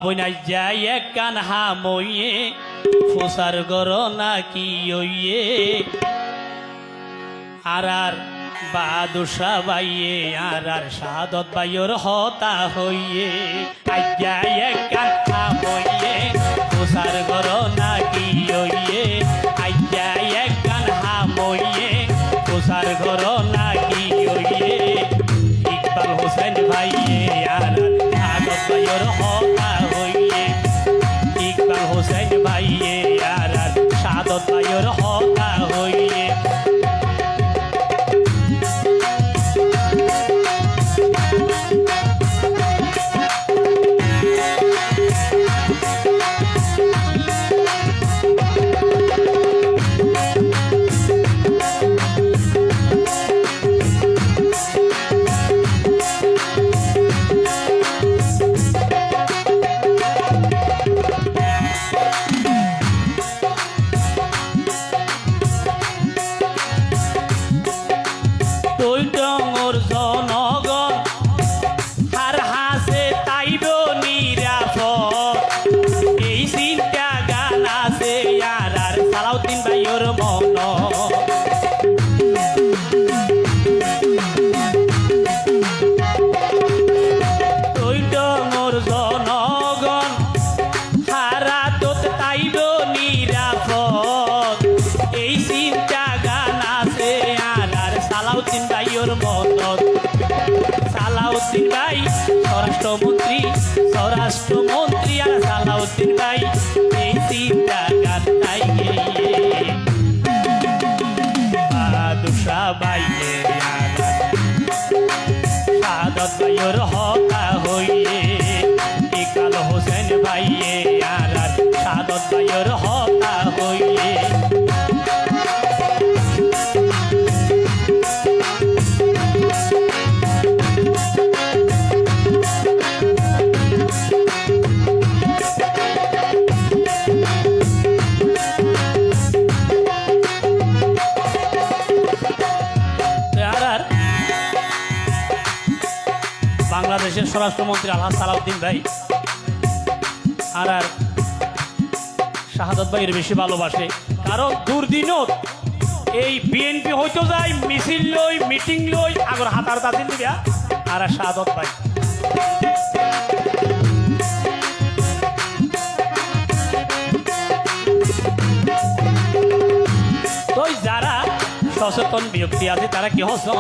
বইনাই যাই এক কান হামইয়ে ফুসার গর নাকি ওইয়ে আর বাদুসা বাইয়ে আর সাদত বাইর হতা হইয়ে আইয়াই এক কান হামইয়ে ফুসার গর নাকি ওইয়ে আইয়াই এক কান হামইয়ে ফুসার গর নাকি ওইয়ে ইকবাল হোসেন ভাইয়ে আর সাদত বাইর হতা হইয়ে ইকবাল হোসেন ভাইয়ে আর সাদত বাইর হতা হইয়ে জনগণ আর হাসে তাইব নিরাপদ এই চিন্তা গান আছে আর সালাউদ্দিন ভাইয়ের মন মোর জনগণ হারাতত তাইব নিরাপদ এই চিন্তা গান আছে আর সালাউদ্দিন ভাইয়ের মন সালাউদ্দিন ভাই স্বরাষ্ট্রমন্ত্রী আর সালাউদ্দিন ভাই এই চিন্তা গান তাই বাদুসা বাইয়ে সাদত ভাইয়ের হতা হইয়ে ইকবাল হোসেন ভাইয়ে আর সাদত ভাইয়ের হতা হইয়ে বাংলাদেশের স্বরাষ্ট্রমন্ত্রী আলহাজ সালাউদ্দিন ভাই আর শাহাদত ভাইয়ের বেশি ভালোবাসে কারণ দুর্দিনত এই বিএনপি হইতো যায় মিছিল লই মিটিং লই আগর হাতার তাতিল দিবা আর শাহাদত ভাই তো যারা সচেতন ব্যক্তি আছে তারা কি হসন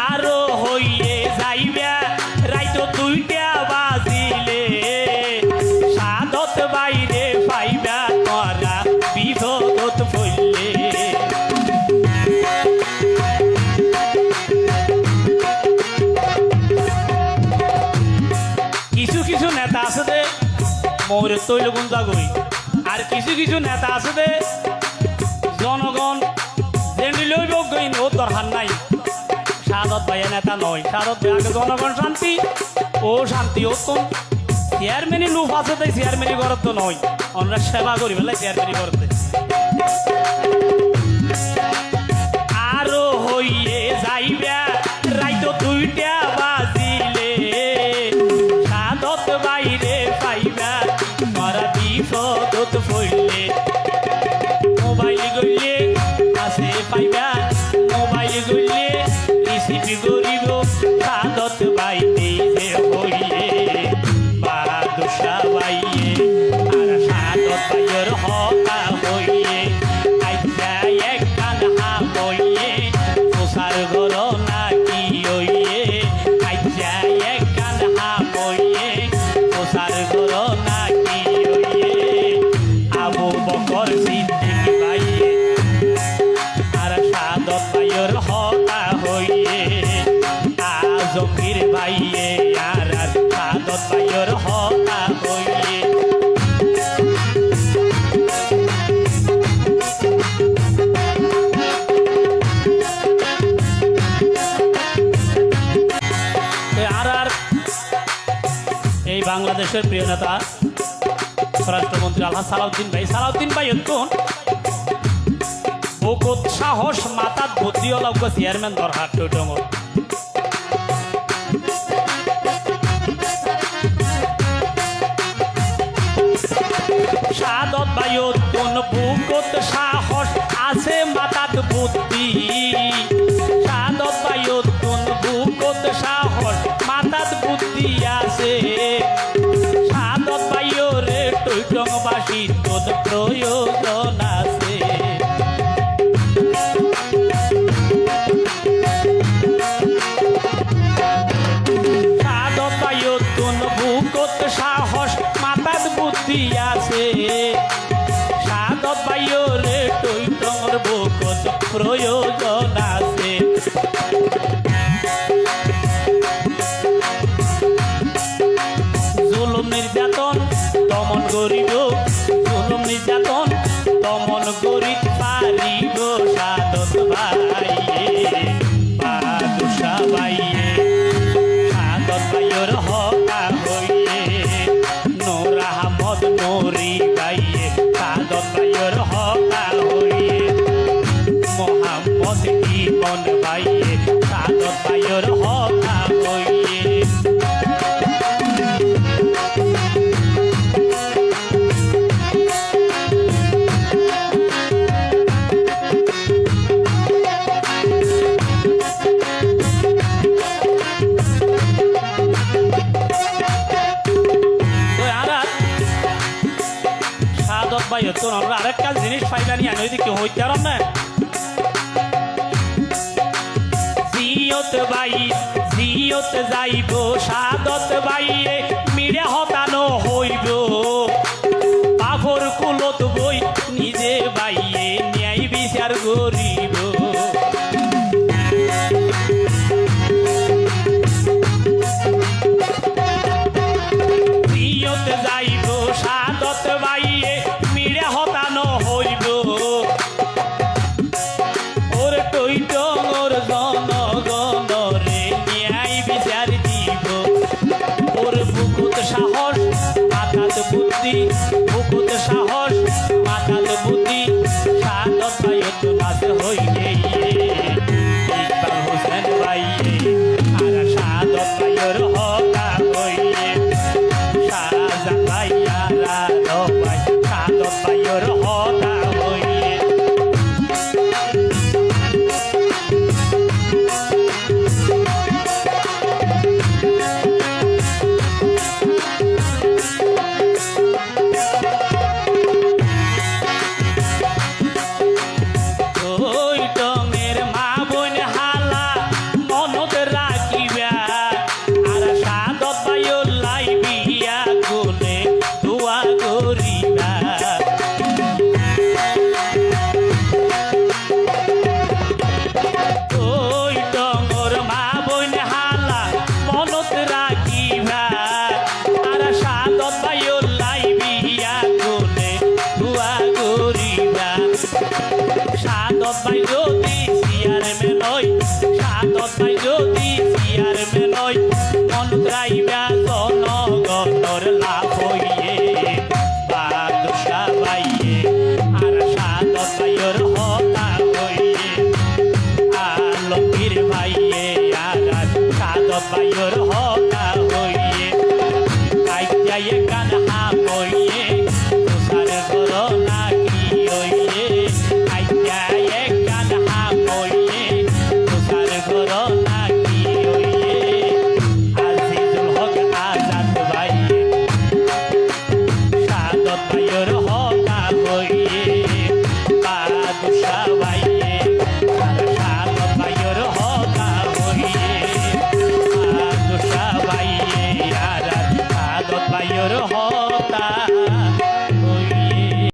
আরো হইয়ে যাইবা রাইতো 2টা বাজিলে সাদত বাইরে পাইবা তোরা বিপদত পড়লে কিছু কিছু নেতা আছে দে মৌরের তৈল গুঞ্জা গই আর কিছু কিছু নেতা আছে দে জনগণ জেন্ডি লইব গই ও দরকার নাই সাদত ভাইয়া নেতা নয় সাদত ভাই আগে জনগণ শান্তি ও শান্তি ও তো চেয়ারম্যানই লুফ আছে তাই চেয়ারম্যানই ঘরত তো নয় আমরা সেবা করি বলে চেয়ারম্যানই করতে আরো হইয়ে যাইবা রাইতো 2টা বাজিলে সাদত বাইরে পাইবা মারা বিপদত পড়লে মোবাইল গইলে আছে পাইবা মোবাইল গইলে রিসিভি করিব সাদত বাইতে হইয়ে বাদুসা বাইয়ে আর সাদত বাইয়ের হতা হইয়ে আইয়া এক কান হামইয়ে প্রসার গর নাকি হইয়ে আইয়া এক কান হামইয়ে প্রসার গর নাকি হইয়ে আবু বকর সিদ্দিক বাইয়ে আর সাদত বাইয়ের হতা হইয়ে আজমির ভাইয়ে আর সাদত ভাইয়ের হতা হইয়ে আর এই বাংলাদেশের প্রিয় নেতা স্বরাষ্ট্রমন্ত্রী আলহাজ সালাউদ্দিন ভাই এতক্ষণ বহুত সাহস মাথাত বুদ্ধি অলপ চেয়ারম্যান দরকার টুটমর বায়ুত কোন বুকত সাহস আছে মাতাত বুদ্ধি সাদত বায়ুত কোন বুকত সাহস মাতাত বুদ্ধি আছে সাদত বায়ুরে টৈটংবাসী তোর প্রয়োজন আছে সাদত বায়ুত কোন বুকত সাহস মাতাত বুদ্ধি আছে সাদত বায়ুরে টৈটংর বুকত প্রয়োজন আছে জুলুম নির্যাতন দমন করিব জুলুম নির্যাতন দমন করি পারিব সাদত ভাইয়ে বাদশা ভাইয়ে সাদত ভাইয়ের হকা হইয়ে নূর আহমদ নুরি ভাইয়ে সাদত ভাইয়ের হকা হইয়ে মোহাম্মদ ইমন ভাইয়ে সাদত ভাইয়ের হকা হইয়ে ভাই তো আমরা আরেকটা জিনিস পাইলানি আনি ওইদিকে হইতে পারো না জিয়ত যাইব সাদত বাইয়ে মিড়ে হতানো হইব পাগর কুলত বই নিজে বাইয়ে ন্যায় বিচার করিব জিয়ত যাইব সাদত বাইয়ে মিড়ে হতানো হইব ওর টইটং ওর জনগণ রে ন্যায় বিচার দিব ওর বুকুত সাহস মাথাত বুদ্ধি বুকুত সাহস মাথাত বুদ্ধি সাদত বায়ুত নাচে হইয়ে ইকবাল হোসেন বাইয়ে আর সাদত বায়ুর হকা হইয়ে শাহজাহান ভাইয়া রাধো ভাই সাদত বায়ুর হকা হইয়ে টৈটংয়ের মা বোন হালা মনত রাখিবা আর সাদত বায়ুর লাইবিয়া গুনে দোয়া করিবা টৈটংয়ের মা বোন হালা মনত রাখিবা আর সাদত বায়ুর লাইবিয়া গুনে দোয়া করিবা সাদত বাই যদি সিয়ার মেলয় সাদত বাই যদি সিয়ার মেলয় মন রাইবা জনগণর লাভ হইয়ে বাদশা বাইয়ে আর সাদত বাইয়ের হতা হইয়ে আলমগীর ভাইয়ে আর সাদত বাইয়ের হতা হইয়ে কাইয়ায়ে কানহা হইয়ে তুষার গর নাকি হইয়ে কাইয়ায়ে কানহা হইয়ে তুষার গর নাকি হইয়ে আজিজুল হক আজাদ ভাইয়ে সাদত ভাইয়ের হকা হইয়ে বাদশা ভাইয়ে সাদত ভাইয়ের হকা হইয়ে বাদশা ভাইয়ে আর সাদত ভাইয়ের